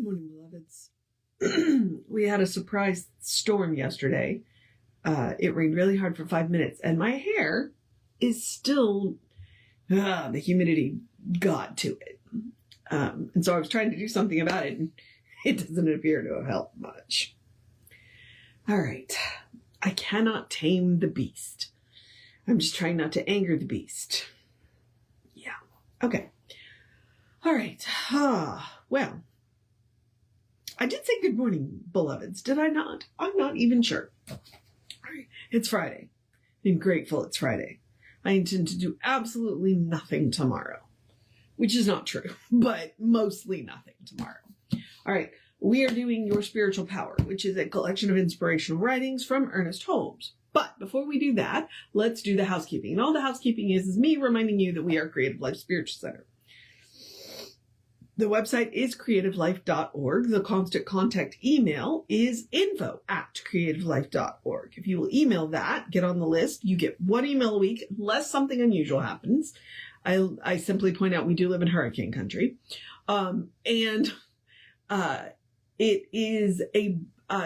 morning, beloveds. We had a surprise storm yesterday. It rained really hard for 5 minutes, and my hair is still, the humidity got to it. And so I was trying to do something about it, and it doesn't appear to have helped much. All right. I cannot tame the beast. I'm just trying not to anger the beast. Yeah. Okay. All right. Well, I did say good morning, beloveds, did I not? I'm not even sure. All right. It's Friday. I'm grateful it's Friday. I intend to do absolutely nothing tomorrow, which is not true, but mostly nothing tomorrow. All right. We are doing Your Spiritual Power, which is a collection of inspirational writings from Ernest Holmes. But before we do that, let's do the housekeeping. And all the housekeeping is me reminding you that we are Creative Life Spiritual Center. The website is creativelife.org. The constant contact email is info@creativelife.org. If you will email that, get on the list. You get one email a week unless something unusual happens. I simply point out we do live in hurricane country. It is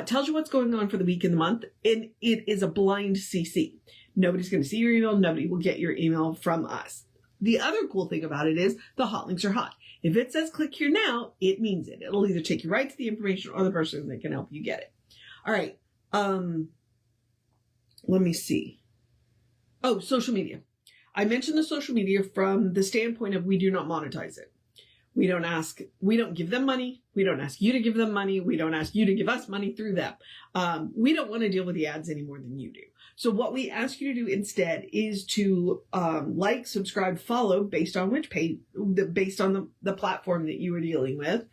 tells you what's going on for the week and the month, and it is a blind CC. Nobody's going to see your email. Nobody will get your email from us. The other cool thing about it is the hot links are hot. If it says click here now, it means it. It'll either take you right to the information or the person that can help you get it. All right. Let me see. Oh, social media. I mentioned the social media from the standpoint of we do not monetize it. We don't give them money. We don't ask you to give them money. We don't ask you to give us money through them. We don't want to deal with the ads any more than you do. So what we ask you to do instead is to like, subscribe, follow based on which page, based on the platform that you are dealing with,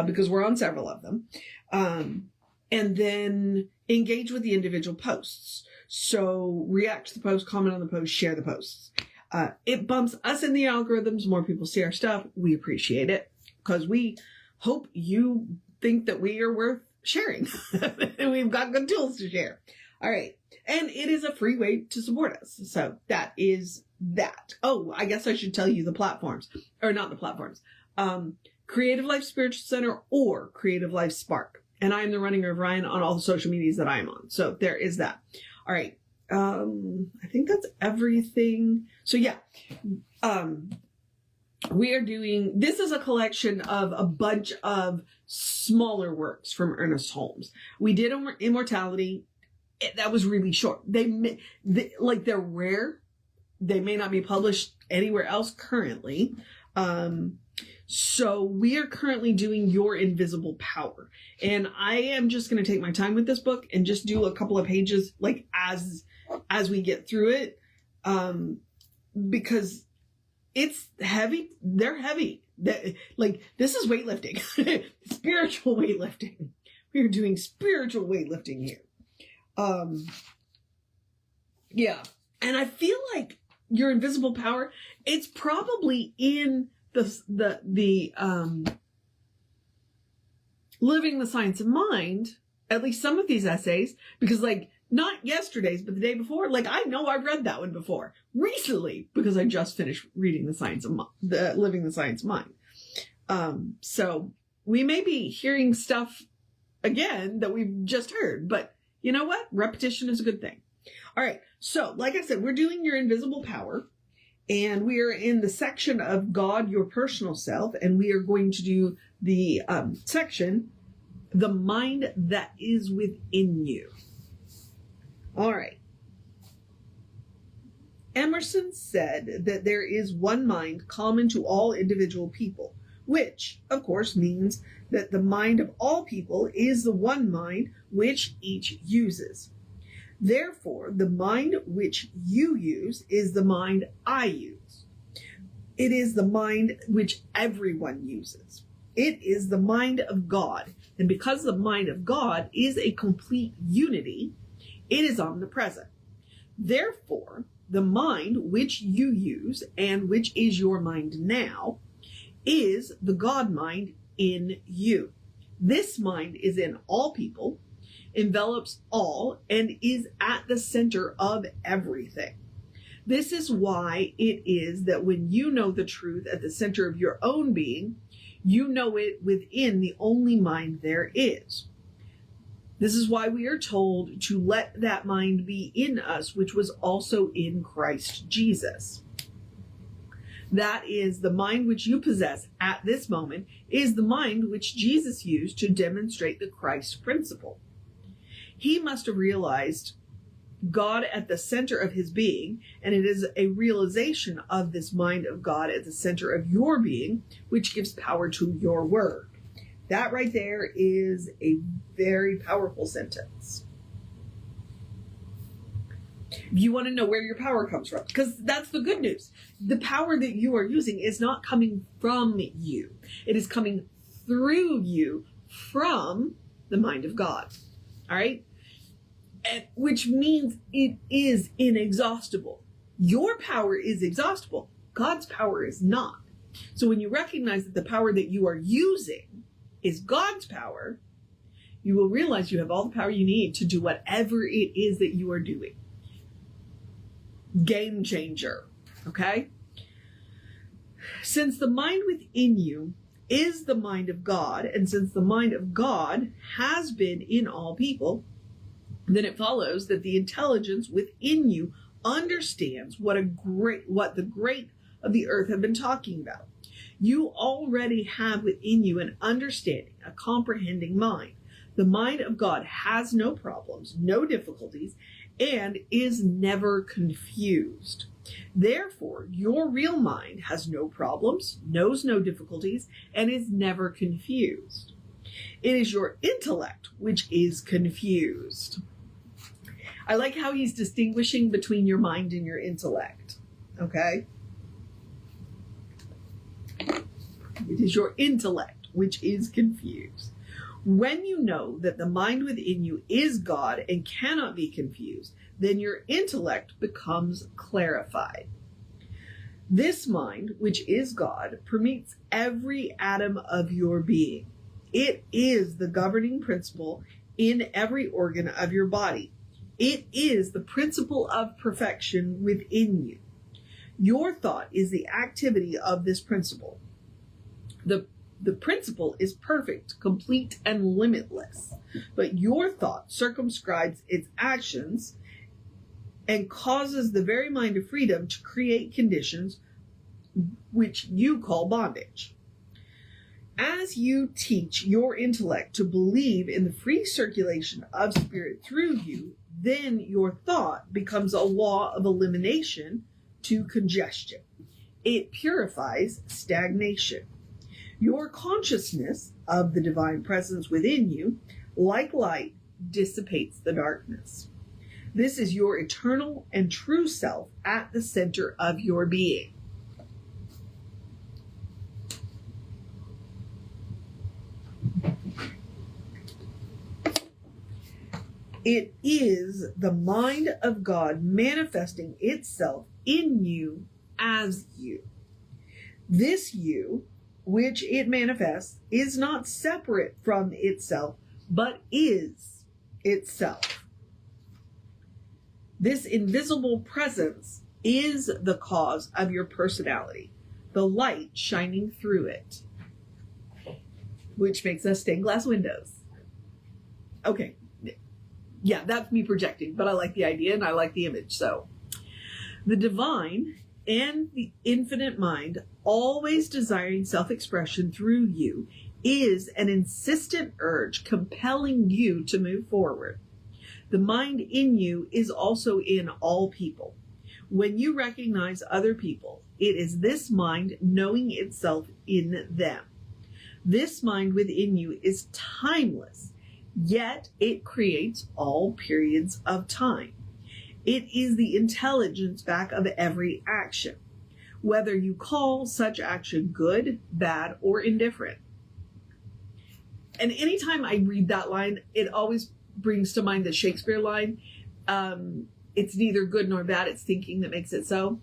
because we're on several of them. And then engage with the individual posts. So react to the post, comment on the post, share the posts. It bumps us in the algorithms. More people see our stuff. We appreciate it because we hope you think that we are worth sharing. We've got good tools to share. All right. And it is a free way to support us. So that is that. Oh, I guess I should tell you the platforms, or not the platforms. Creative Life Spiritual Center or Creative Life Spark. And I am the running of Ryan on all the social medias that I'm on. So there is that. All right. I think that's everything. So yeah, we are doing, this is a collection of a bunch of smaller works from Ernest Holmes. We did Immortality. That was really short. They're rare. They may not be published anywhere else currently. So we are currently doing Your Invisible Power. And I am just going to take my time with this book and just do a couple of pages like as we get through it. Because it's heavy. They're heavy. This is weightlifting, spiritual weightlifting. We are doing spiritual weightlifting here. Yeah. And I feel like Your Invisible Power, it's probably in the Living the Science of Mind, at least some of these essays, because not yesterday's, but the day before, I know I've read that one before recently because I just finished reading Living the Science of Mind. So we may be hearing stuff again that we've just heard, but you know what? Repetition is a good thing. All right. So like I said, we're doing Your Invisible Power. And we are in the section of God, Your Personal Self, and we are going to do the section, The Mind That Is Within You. All right. Emerson said that there is one mind common to all individual people, which, of course, means that the mind of all people is the one mind which each uses. Therefore, the mind which you use is the mind I use. It is the mind which everyone uses. It is the mind of God. And because the mind of God is a complete unity, it is omnipresent. Therefore, the mind which you use and which is your mind now is the God mind in you. This mind is in all people, envelops all, and is at the center of everything. This is why it is that when you know the truth at the center of your own being, You know it within the only mind there is. This is why we are told to let that mind be in us, which was also in Christ Jesus. That is, the mind which you possess at this moment is the mind which Jesus used to demonstrate the Christ principle. He must have realized God at the center of his being, and it is a realization of this mind of God at the center of your being, which gives power to your word. That right there is a very powerful sentence. If you want to know where your power comes from, because that's the good news. The power that you are using is not coming from you. It is coming through you from the mind of God. All right? Which means it is inexhaustible. Your power is exhaustible. God's power is not. So when you recognize that the power that you are using is God's power, you will realize you have all the power you need to do whatever it is that you are doing. Game changer. Okay? Since the mind within you is the mind of God, and since the mind of God has been in all people, then it follows that the intelligence within you understands what the great of the earth have been talking about. You already have within you an understanding, a comprehending mind. The mind of God has no problems, no difficulties, and is never confused. Therefore, your real mind has no problems, knows no difficulties, and is never confused. It is your intellect which is confused. I like how he's distinguishing between your mind and your intellect. Okay? It is your intellect which is confused. When you know that the mind within you is God and cannot be confused, then your intellect becomes clarified. This mind, which is God, permeates every atom of your being. It is the governing principle in every organ of your body. It is the principle of perfection within you. Your thought is the activity of this principle. The principle is perfect, complete, and limitless. But your thought circumscribes its actions and causes the very mind of freedom to create conditions which you call bondage. As you teach your intellect to believe in the free circulation of spirit through you, then your thought becomes a law of elimination to congestion. It purifies stagnation. Your consciousness of the divine presence within you, like light, dissipates the darkness. This is your eternal and true self at the center of your being. It is the mind of God manifesting itself in you as you. This you, which it manifests, is not separate from itself, but is itself. This invisible presence is the cause of your personality, the light shining through it, which makes us stained glass windows. Okay. Yeah, that's me projecting, but I like the idea and I like the image. So the divine and the infinite mind, always desiring self-expression through you, is an insistent urge compelling you to move forward. The mind in you is also in all people. When you recognize other people, it is this mind knowing itself in them. This mind within you is timeless, yet it creates all periods of time. It is the intelligence back of every action, whether you call such action good, bad, or indifferent. And anytime I read that line, it always brings to mind the Shakespeare line, it's neither good nor bad, it's thinking that makes it so.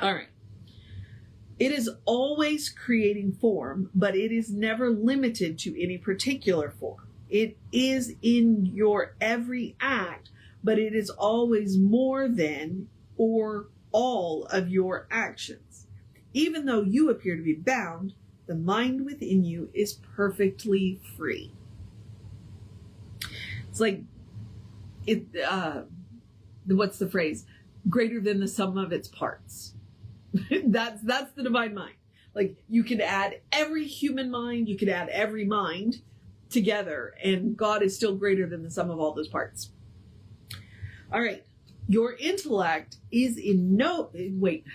All right. It is always creating form, but it is never limited to any particular form. It is in your every act, but it is always more than or all of your actions. Even though you appear to be bound, the mind within you is perfectly free. It's like, what's the phrase? Greater than the sum of its parts. That's the divine mind. Like, you could add every human mind, you could add every mind together, and God is still greater than the sum of all those parts. All right. Your intellect is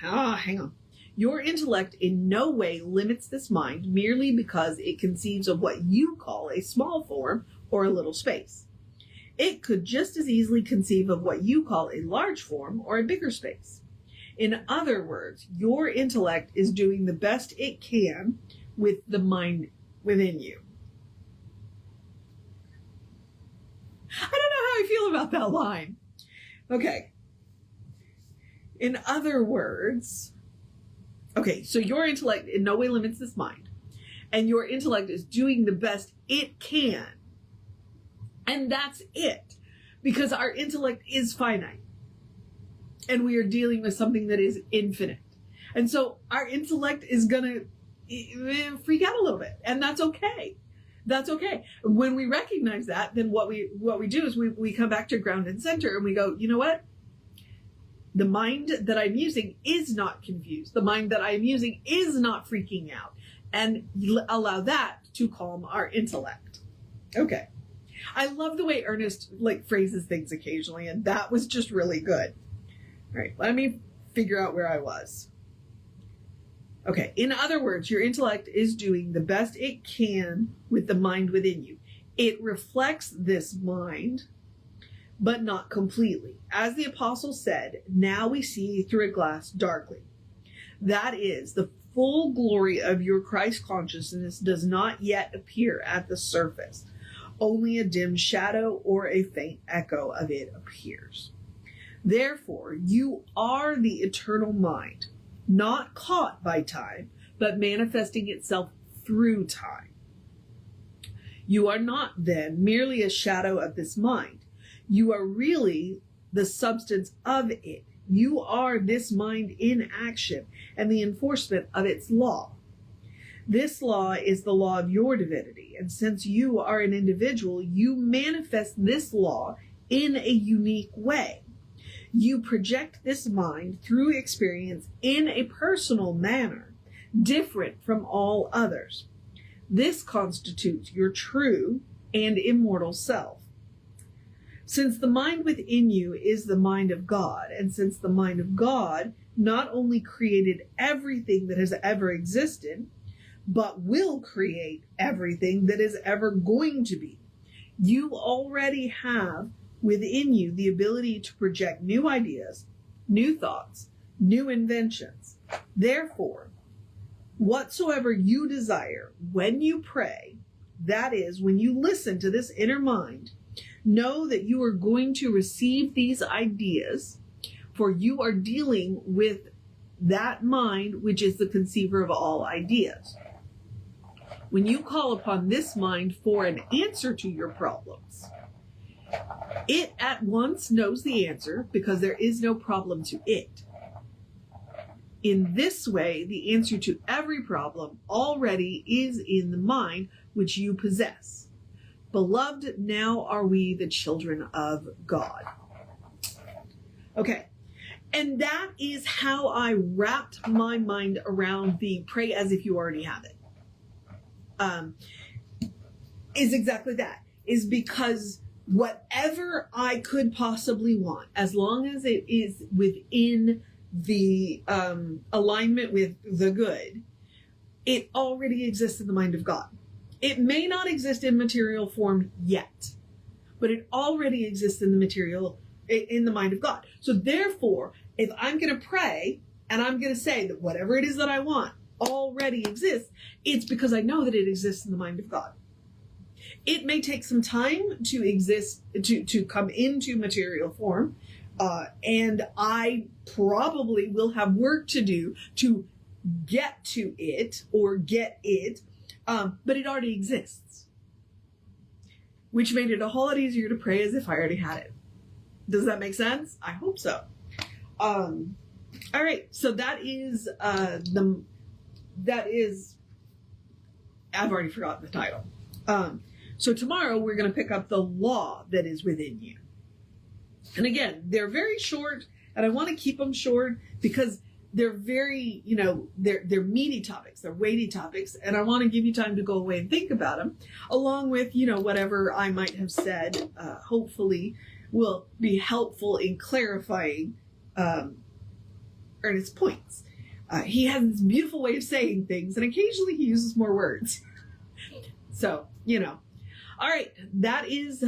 hang on. Your intellect in no way limits this mind merely because it conceives of what you call a small form or a little space. It could just as easily conceive of what you call a large form or a bigger space. In other words, your intellect is doing the best it can with the mind within you. I don't know how I feel about that line. Okay. In other words, so your intellect in no way limits this mind, and your intellect is doing the best it can. And that's it, because our intellect is finite, and we are dealing with something that is infinite. And so our intellect is going to freak out a little bit, and that's okay. That's okay. When we recognize that, then what we do is we come back to ground and center, and we go, you know what? The mind that I'm using is not confused. The mind that I'm using is not freaking out. And allow that to calm our intellect. Okay. I love the way Ernest phrases things occasionally, and that was just really good. All right, let me figure out where I was. Okay, in other words, your intellect is doing the best it can with the mind within you. It reflects this mind, but not completely. As the apostle said, now we see through a glass darkly. That is, the full glory of your Christ consciousness does not yet appear at the surface. Only a dim shadow or a faint echo of it appears. Therefore, you are the eternal mind, not caught by time, but manifesting itself through time. You are not, then, merely a shadow of this mind. You are really the substance of it. You are this mind in action and the enforcement of its law. This law is the law of your divinity, and since you are an individual, you manifest this law in a unique way. You project this mind through experience in a personal manner, different from all others. This constitutes your true and immortal self. Since the mind within you is the mind of God, and since the mind of God not only created everything that has ever existed, but will create everything that is ever going to be, you already have within you the ability to project new ideas, new thoughts, new inventions. Therefore, whatsoever you desire when you pray, that is, when you listen to this inner mind, know that you are going to receive these ideas, for you are dealing with that mind, which is the conceiver of all ideas. When you call upon this mind for an answer to your problems, it at once knows the answer because there is no problem to it. In this way, the answer to every problem already is in the mind which you possess. Beloved, now are we the children of God. Okay, and that is how I wrapped my mind around the pray as if you already have it. Is exactly that. Is because whatever I could possibly want, as long as it is within the alignment with the good, it already exists in the mind of God. It may not exist in material form yet, but it already exists in the mind of God. So therefore, if I'm going to pray and I'm going to say that whatever it is that I want already exists, it's because I know that it exists in the mind of God. It may take some time to exist, to come into material form, and I probably will have work to do to get to it or get it, but it already exists, which made it a whole lot easier to pray as if I already had it. Does that make sense? I hope so. All right, so that is that is, I've already forgotten the title. So tomorrow we're going to pick up the law that is within you. And again, they're very short, and I want to keep them short because they're very, they're meaty topics, they're weighty topics, and I want to give you time to go away and think about them, along with, whatever I might have said, hopefully will be helpful in clarifying Ernest's points. He has this beautiful way of saying things, and occasionally he uses more words. So, All right, that is,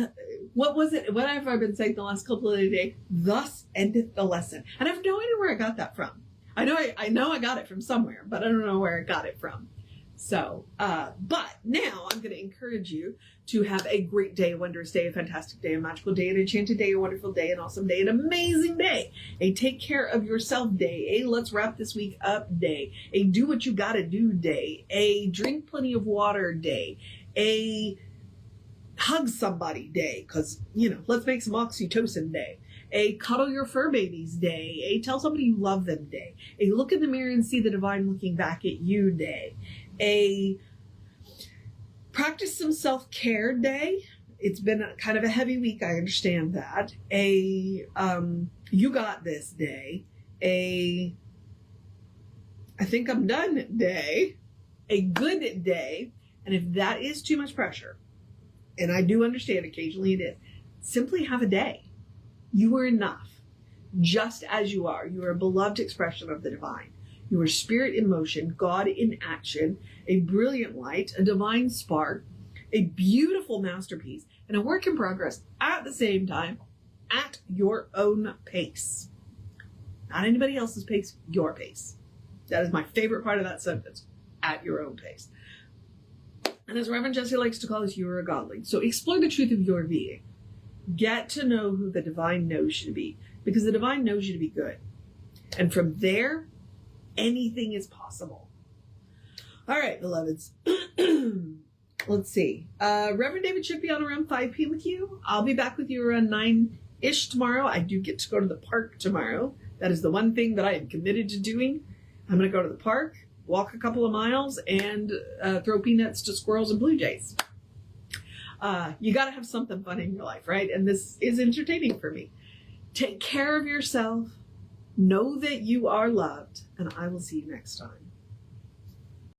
what was it? What have I been saying the last couple of days? Thus endeth the lesson. And I have no idea where I got that from. I know I got it from somewhere, but I don't know where I got it from. So, but now I'm going to encourage you to have a great day, a wondrous day, a fantastic day, a magical day, an enchanted day, a wonderful day, an awesome day, an amazing day, a take care of yourself day, a let's wrap this week up day, a do what you got to do day, a drink plenty of water day, a hug somebody day, because, let's make some oxytocin day, a cuddle your fur babies day, a tell somebody you love them day, a look in the mirror and see the divine looking back at you day, a practice some self-care day. It's been kind of a heavy week, I understand that. A you got this day, a I think I'm done day, a good day, and if that is too much pressure, and I do understand occasionally it is, simply have a day. You are enough, just as you are. You are a beloved expression of the divine. You are spirit in motion, God in action, a brilliant light, a divine spark, a beautiful masterpiece, and a work in progress at the same time, at your own pace. Not anybody else's pace, your pace. That is my favorite part of that sentence, at your own pace. And as Reverend Jesse likes to call us, you are a godling. So explore the truth of your being. Get to know who the divine knows you to be, because the divine knows you to be good. And from there, anything is possible. All right, beloveds. Let's see. Reverend David should be on around 5 p.m. with you. I'll be back with you around 9-ish tomorrow. I do get to go to the park tomorrow. That is the one thing that I am committed to doing. I'm going to go to the park, walk a couple of miles, and throw peanuts to squirrels and blue jays. You got to have something fun in your life, right? And this is entertaining for me. Take care of yourself. Know that you are loved, and I will see you next time.